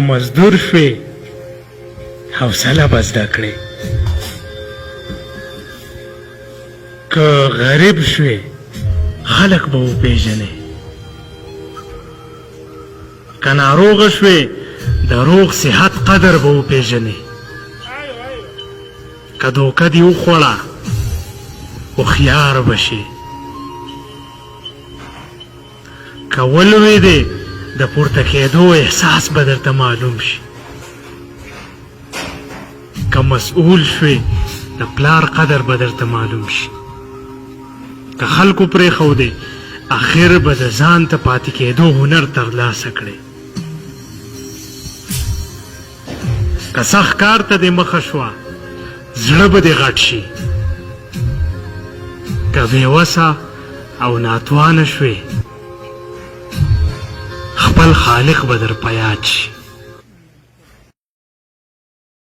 مزدور شوې حوصله به زده کړې که غریب شوې خلک به وپېژنې که ناروغه شوې د روغ صحت قدر به وپېژنې که دوکه دې وخوړه هوښیار به شي که ولوېدې د پورته کېدو احساس به درته معلوم شي که مسئول شوې د پلار قدر به درته معلوم شي که خلکو پرېښودې اخر به د ځان ته پاتې کېدو هنر ترلاسه کړې که سخت کار ته دې مخه شوه زړه به دې غټ شي که بېوسه او ناتوانه شوې خپل خالق به در په یاد شي